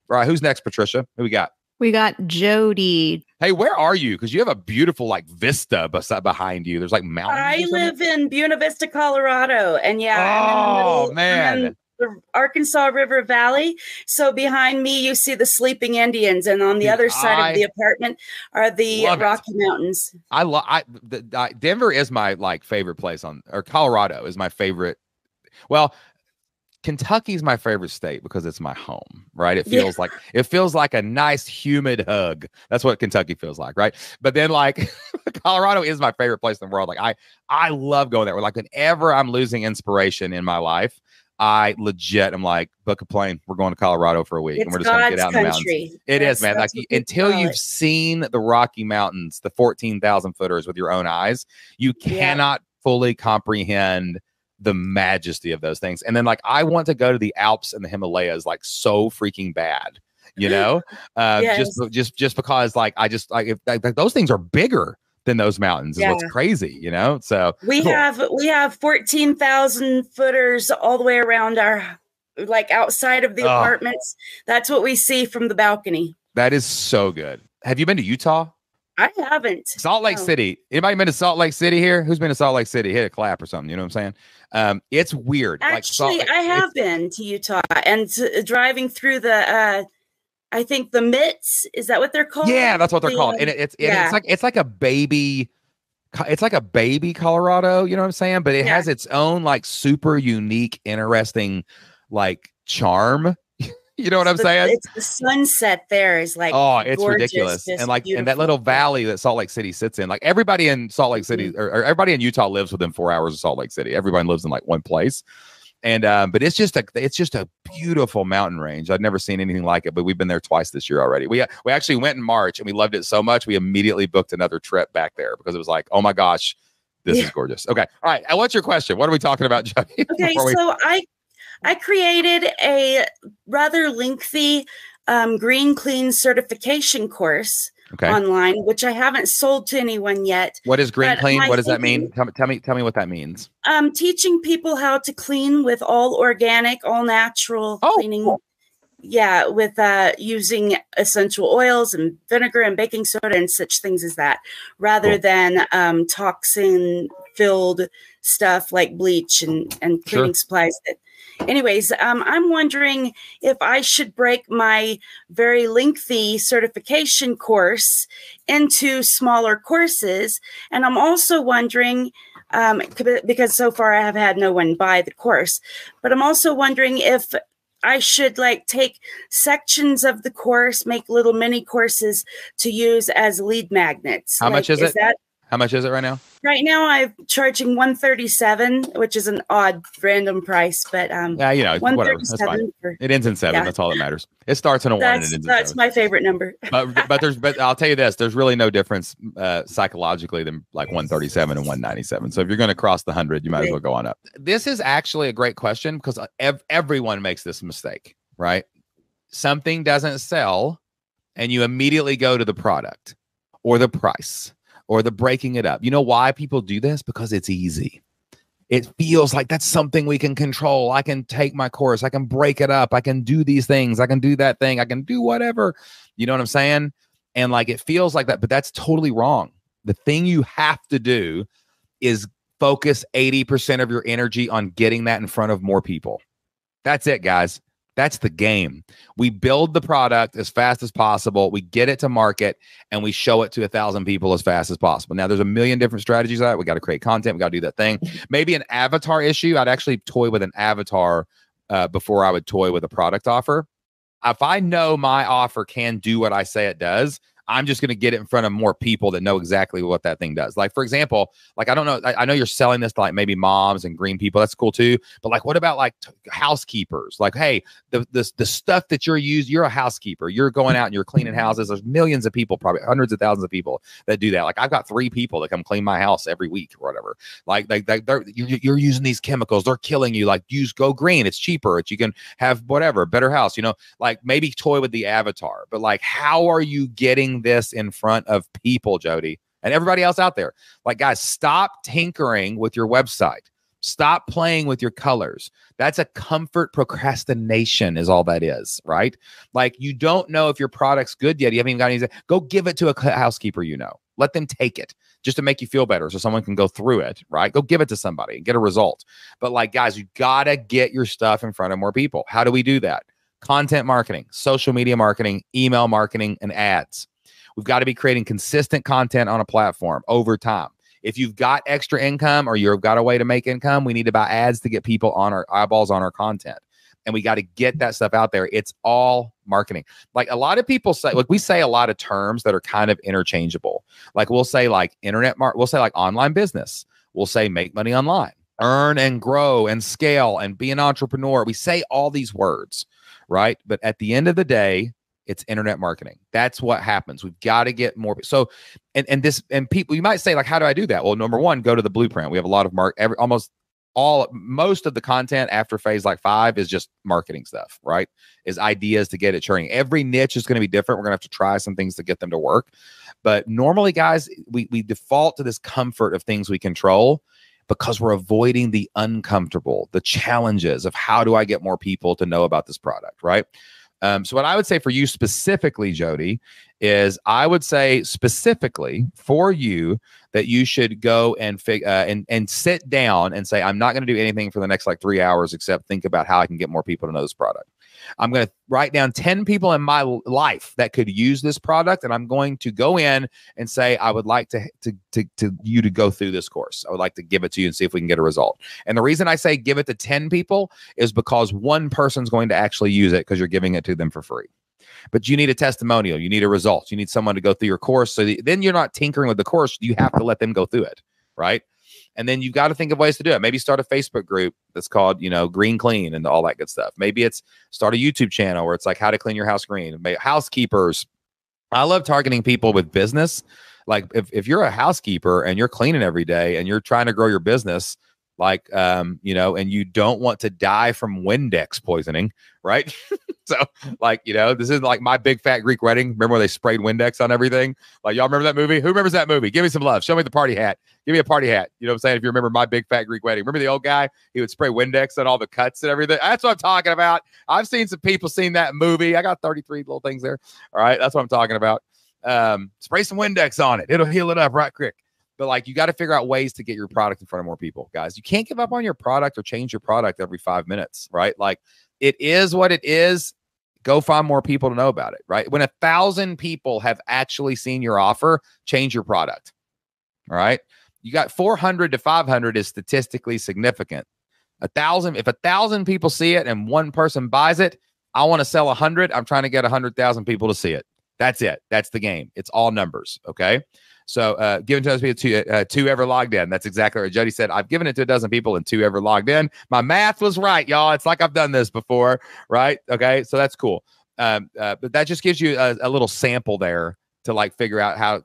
All right, who's next, Patricia? Who we got? We got Jodi. Hey, where are you? Because you have a beautiful like vista behind you. There's like mountains. I live in Buena Vista, Colorado, and I'm in the middle. Man. I'm in the Arkansas River Valley. So behind me, you see the sleeping Indians, and on the other side of the apartment are the Rocky Mountains. Denver is my like favorite place or Colorado is my favorite. Well, Kentucky's my favorite state because it's my home, right? It feels like a nice humid hug. That's what Kentucky feels like, right? But then like Colorado is my favorite place in the world. Like I love going there. Like whenever I'm losing inspiration in my life, I legit am like, book a plane. We're going to Colorado for a week, and we're just going to get out in the mountains. It is, man. Like until you've seen the Rocky Mountains, the 14,000 footers with your own eyes, you cannot fully comprehend the majesty of those things. And then like I want to go to the Alps and the Himalayas like so freaking bad, you know, just because like I just like if like those things are bigger than those mountains is what's crazy, you know. So we have 14,000 footers all the way around our like outside of the apartments. That's what we see from the balcony. That is so good. Have you been to Utah? I haven't. Salt Lake City. Anybody been to Salt Lake City here? Who's been to Salt Lake City? Hit a clap or something. You know what I'm saying? It's weird. Actually, I have been to Utah and driving through the, I think the Mitts. Is that what they're called? Yeah, that's what they're called. And it's like a baby. It's like a baby Colorado. You know what I'm saying? But it has its own like super unique, interesting like charm. You know what I'm saying? It's the sunset there is like, it's gorgeous, ridiculous. And like, and that little valley that Salt Lake City sits in, like everybody in Salt Lake City or everybody in Utah lives within 4 hours of Salt Lake City. Everybody lives in like one place. And, but it's just a beautiful mountain range. I've never seen anything like it, but we've been there twice this year already. We actually went in March and we loved it so much. We immediately booked another trip back there because it was like, oh my gosh, this is gorgeous. Okay. All right. What's your question? What are we talking about, Jodi? Okay. So I created a rather lengthy green clean certification course online, which I haven't sold to anyone yet. What is green clean? What does that mean? Tell me what that means. Teaching people how to clean with all organic, all natural cleaning. Cool. Yeah, with using essential oils and vinegar and baking soda and such things as that, rather than toxin-filled stuff like bleach and cleaning supplies. Anyways, I'm wondering if I should break my very lengthy certification course into smaller courses. And I'm also wondering, because so far I have had no one buy the course, but I'm also wondering if I should like take sections of the course, make little mini courses to use as lead magnets. How much is it? How much is it right now? Right now, I'm charging $137, which is an odd random price, but yeah, you know, whatever. That's fine. It ends in 7. That's all that matters. It starts in a 1 and it ends in 7. That's my favorite number. but I'll tell you this: there's really no difference psychologically than like 137 and 197. So if you're going to cross the 100, you might as well go on up. This is actually a great question because everyone makes this mistake, right? Something doesn't sell, and you immediately go to the product or the price or the breaking it up. You know why people do this? Because it's easy. It feels like that's something we can control. I can take my course. I can break it up. I can do these things. I can do that thing. I can do whatever. You know what I'm saying? And like, it feels like that, but that's totally wrong. The thing you have to do is focus 80% of your energy on getting that in front of more people. That's it, guys. That's the game. We build the product as fast as possible. We get it to market and we show it to 1,000 people as fast as possible. Now, there's a million different strategies. We got to create content. We got to do that thing. Maybe an avatar issue. I'd actually toy with an avatar before I would toy with a product offer. If I know my offer can do what I say it does, I'm just going to get it in front of more people that know exactly what that thing does. Like, for example, like, I don't know, I know you're selling this to like maybe moms and green people. That's cool too. But like, what about like housekeepers? Like, hey, the stuff that you're a housekeeper. You're going out and you're cleaning houses. There's millions of people, probably hundreds of thousands of people that do that. Like, I've got 3 people that come clean my house every week or whatever. Like you're using these chemicals. They're killing you. Like, go green. It's cheaper. You can have whatever, better house, you know, like maybe toy with the avatar. But like, how are you getting this in front of people, Jodi, and everybody else out there? Like, guys, stop tinkering with your website. Stop playing with your colors. That's a comfort procrastination is all that is, right? Like you don't know if your product's good yet. You haven't even got any. Go give it to a housekeeper, Let them take it just to make you feel better so someone can go through it, right? Go give it to somebody and get a result. But like, guys, you got to get your stuff in front of more people. How do we do that? Content marketing, social media marketing, email marketing, and ads. We've got to be creating consistent content on a platform over time. If you've got extra income or you've got a way to make income, we need to buy ads to get people on our eyeballs on our content. And we got to get that stuff out there. It's all marketing. Like a lot of people say, like we say a lot of terms that are kind of interchangeable. Like we'll say like we'll say like online business. We'll say make money online, earn and grow and scale and be an entrepreneur. We say all these words, right? But at the end of the day, it's internet marketing. That's what happens. We've got to get more. So, and people, you might say like, how do I do that? Well, number one, go to the blueprint. We have a lot of most of the content after phase like 5 is just marketing stuff, right? Is ideas to get it churning. Every niche is going to be different. We're going to have to try some things to get them to work. But normally, guys, we default to this comfort of things we control because we're avoiding the uncomfortable, the challenges of how do I get more people to know about this product, right? So what I would say for you specifically, Jodi, is I would say specifically for you that you should go and sit down and say, I'm not going to do anything for the next like 3 hours except think about how I can get more people to know this product. I'm going to write down 10 people in my life that could use this product. And I'm going to go in and say, I would like to you to go through this course. I would like to give it to you and see if we can get a result. And the reason I say give it to 10 people is because one person's going to actually use it because you're giving it to them for free. But you need a testimonial. You need a result. You need someone to go through your course. So then you're not tinkering with the course. You have to let them go through it, right? And then you've got to think of ways to do it. Maybe start a Facebook group that's called, Green Clean and all that good stuff. Maybe it's start a YouTube channel where it's like how to clean your house green. Maybe housekeepers. I love targeting people with business. Like if you're a housekeeper and you're cleaning every day and you're trying to grow your business, like, and you don't want to die from Windex poisoning, right? So like, this is like My Big Fat Greek Wedding. Remember when they sprayed Windex on everything? Like, y'all remember that movie? Who remembers that movie? Give me some love. Show me the party hat. Give me a party hat. You know what I'm saying? If you remember My Big Fat Greek Wedding, remember the old guy? He would spray Windex on all the cuts and everything. That's what I'm talking about. I've seen some people seen that movie. I got 33 little things there. All right. That's what I'm talking about. Spray some Windex on it. It'll heal it up right quick. But like, you got to figure out ways to get your product in front of more people, guys. You can't give up on your product or change your product every 5 minutes, right? Like, it is what it is. Go find more people to know about it, right? When 1,000 people have actually seen your offer, change your product. All right. You got 400 to 500 is statistically significant. 1,000, if 1,000 people see it and one person buys it, I want to sell 100. I'm trying to get 100,000 people to see it. That's it. That's the game. It's all numbers. Okay. So given to those people, two ever logged in. That's exactly what Jodi said. I've given it to 12 people and 2 ever logged in. My math was right, y'all. It's like I've done this before, right? Okay, so that's cool. But that just gives you a little sample there to like figure out how.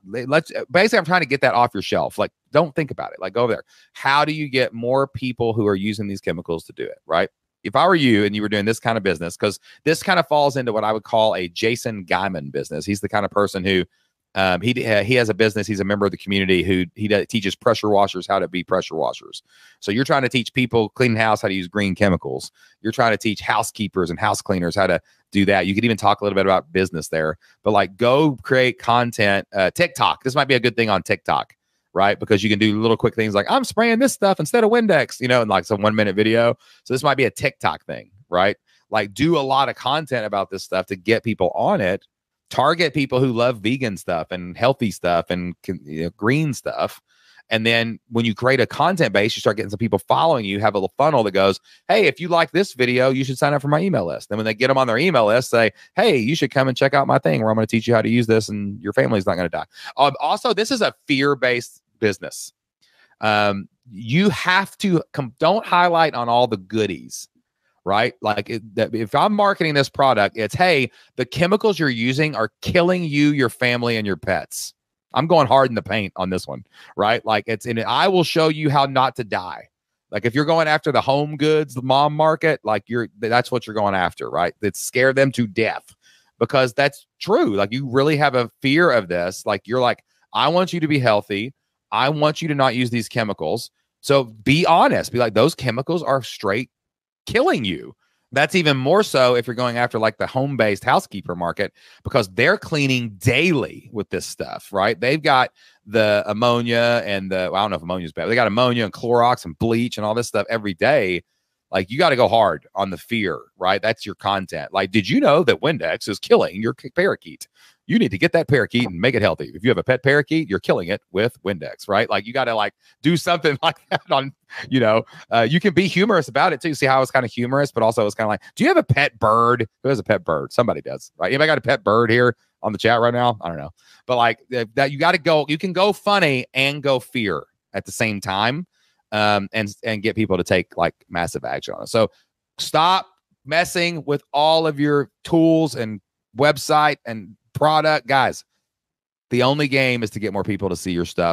Basically, I'm trying to get that off your shelf. Like, don't think about it. Like, go over there. How do you get more people who are using these chemicals to do it, right? If I were you and you were doing this kind of business, because this kind of falls into what I would call a Jason Guyman business. He's the kind of person who he has a business. He's a member of the community who teaches pressure washers how to be pressure washers. So you're trying to teach people cleaning house how to use green chemicals. You're trying to teach housekeepers and house cleaners how to do that. You could even talk a little bit about business there, but like go create content. TikTok. This might be a good thing on TikTok, right? Because you can do little quick things like I'm spraying this stuff instead of Windex, in like some 1-minute video. So this might be a TikTok thing, right? Like do a lot of content about this stuff to get people on it. Target people who love vegan stuff and healthy stuff and green stuff. And then when you create a content base, you start getting some people following you, have a little funnel that goes, hey, if you like this video, you should sign up for my email list. Then when they get them on their email list, say, hey, you should come and check out my thing where I'm going to teach you how to use this and your family's not going to die. Also, this is a fear-based business. You have to don't highlight on all the goodies. Right? Like if I'm marketing this product, it's, hey, the chemicals you're using are killing you, your family, and your pets. I'm going hard in the paint on this one, right? Like I will show you how not to die. Like if you're going after the home goods, the mom market, like that's what you're going after, right? That scare them to death because that's true. Like you really have a fear of this. Like you're like, I want you to be healthy. I want you to not use these chemicals. So be honest. Be like, those chemicals are straight killing you. That's even more so if you're going after like the home-based housekeeper market, because they're cleaning daily with this stuff, right? They've got the ammonia and I don't know if ammonia is bad. They got ammonia and Clorox and bleach and all this stuff every day. Like, you got to go hard on the fear, right? That's your content. Like, did you know that Windex is killing your parakeet? You need to get that parakeet and make it healthy. If you have a pet parakeet, you're killing it with Windex, right? Like, you got to like do something like that on, you can be humorous about it too. See how it's kind of humorous, but also it's kind of like, do you have a pet bird? Who has a pet bird? Somebody does, right? Anybody got a pet bird here on the chat right now? I don't know. But like that, you got to go, you can go funny and go fear at the same time. And get people to take like massive action on it. So stop messing with all of your tools and website and product, guys. The only game is to get more people to see your stuff.